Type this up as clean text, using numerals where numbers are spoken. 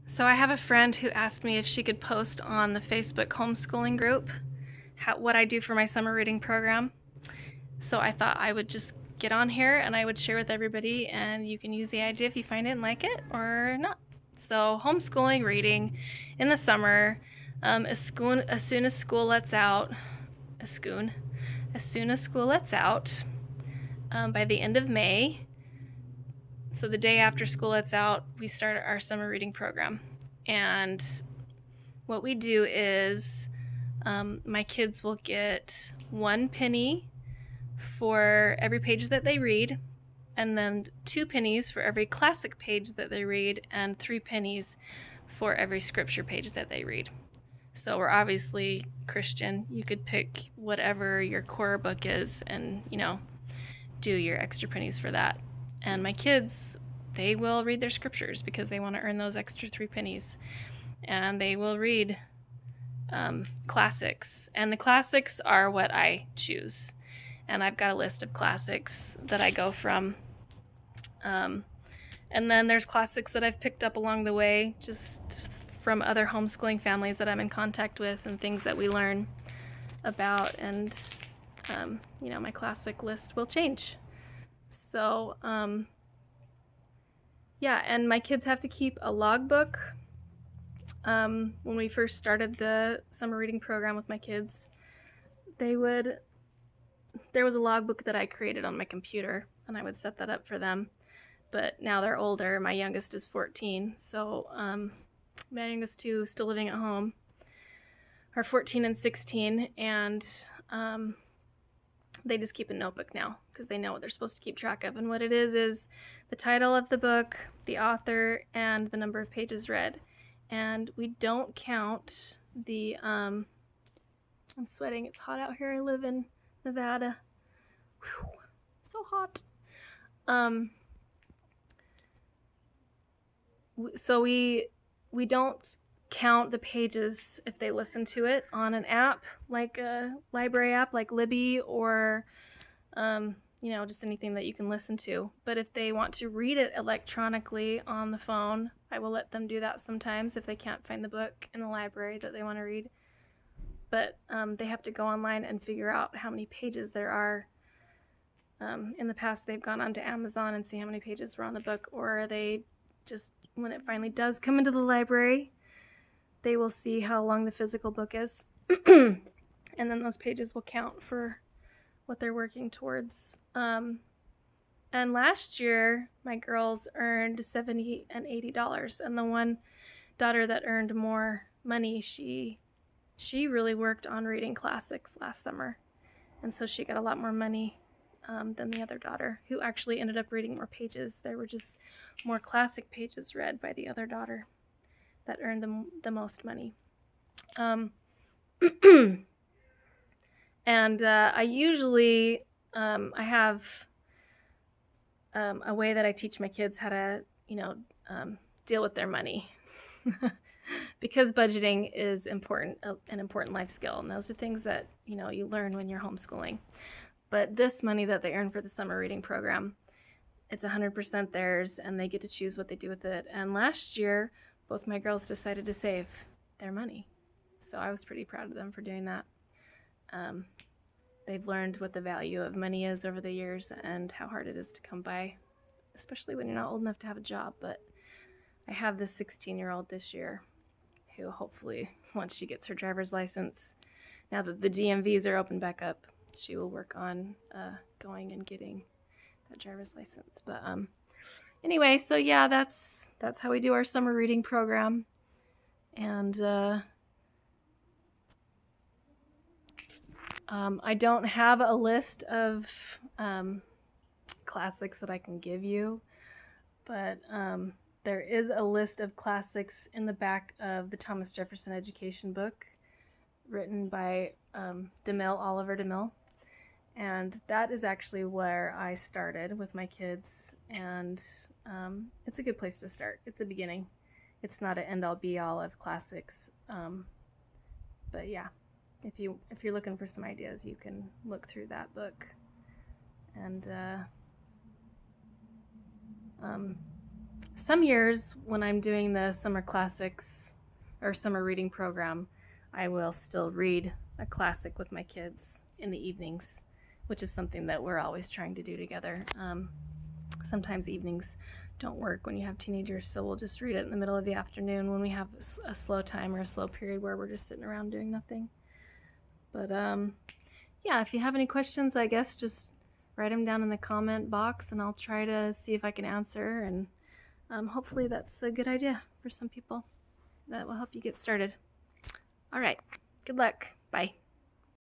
So I have a friend who asked me if she could post on the Facebook homeschooling group what I do for my summer reading program. So I thought I would just get on here and I would share with everybody, and you can use the idea if you find it and like it or not. So homeschooling reading in the summer, as soon as school lets out, by the end of May. So the day after school lets out, we start our summer reading program. And what we do is my kids will get 1 penny for every page that they read, and then 2 pennies for every classic page that they read, and 3 pennies for every scripture page that they read. So we're obviously Christian. You could pick whatever your core book is and, do your extra pennies for that. And my kids, they will read their scriptures because they want to earn those extra 3 pennies. And they will read classics. And the classics are what I choose. And I've got a list of classics that I go from. And then there's classics that I've picked up along the way, just from other homeschooling families that I'm in contact with and things that we learn about. And, my classic list will change. So, and my kids have to keep a logbook. When we first started the summer reading program with my kids, there was a logbook that I created on my computer, and I would set that up for them. But now they're older. My youngest is 14, so my youngest two still living at home are 14 and 16, and they just keep a notebook now because they know what they're supposed to keep track of. And what it is the title of the book, the author, and the number of pages read. And we don't count the, I'm sweating, it's hot out here. I live in Nevada. Whew, so hot. So we don't count the pages if they listen to it on an app, like a library app like Libby, or just anything that you can listen to. But if they want to read it electronically on the phone, I will let them do that sometimes if they can't find the book in the library that they want to read. But they have to go online and figure out how many pages there are. In the past, they've gone onto Amazon and see how many pages were on the book, or they just, when it finally does come into the library, they will see how long the physical book is, and then those pages will count for what they're working towards. And last year, my girls earned $70 and $80, and the one daughter that earned more money, she really worked on reading classics last summer, and so she got a lot more money than the other daughter, who actually ended up reading more pages. There were just more classic pages read by the other daughter that earned the most money. And I usually, I have a way that I teach my kids how to, deal with their money. Because budgeting is an important life skill. And those are things that, you learn when you're homeschooling. But this money that they earn for the summer reading program, it's 100% theirs, and they get to choose what they do with it. And last year, both my girls decided to save their money. So I was pretty proud of them for doing that. They've learned what the value of money is over the years and how hard it is to come by, especially when you're not old enough to have a job. But I have this 16-year-old this year who hopefully, once she gets her driver's license, now that the DMVs are open back up, she will work on going and getting that driver's license. But anyway, so yeah, that's how we do our summer reading program. And I don't have a list of classics that I can give you, but there is a list of classics in the back of the Thomas Jefferson Education book, written by Oliver DeMille. And that is actually where I started with my kids, and it's a good place to start. It's a beginning. It's not an end-all be-all of classics, but yeah, if you're looking for some ideas, you can look through that book. And some years when I'm doing the summer classics or summer reading program, I will still read a classic with my kids in the evenings, which is something that we're always trying to do together. Sometimes evenings don't work when you have teenagers, so we'll just read it in the middle of the afternoon when we have a slow time or a slow period where we're just sitting around doing nothing. But yeah, if you have any questions, I guess just write them down in the comment box and I'll try to see if I can answer. And hopefully that's a good idea for some people. That will help you get started. All right, good luck. Bye.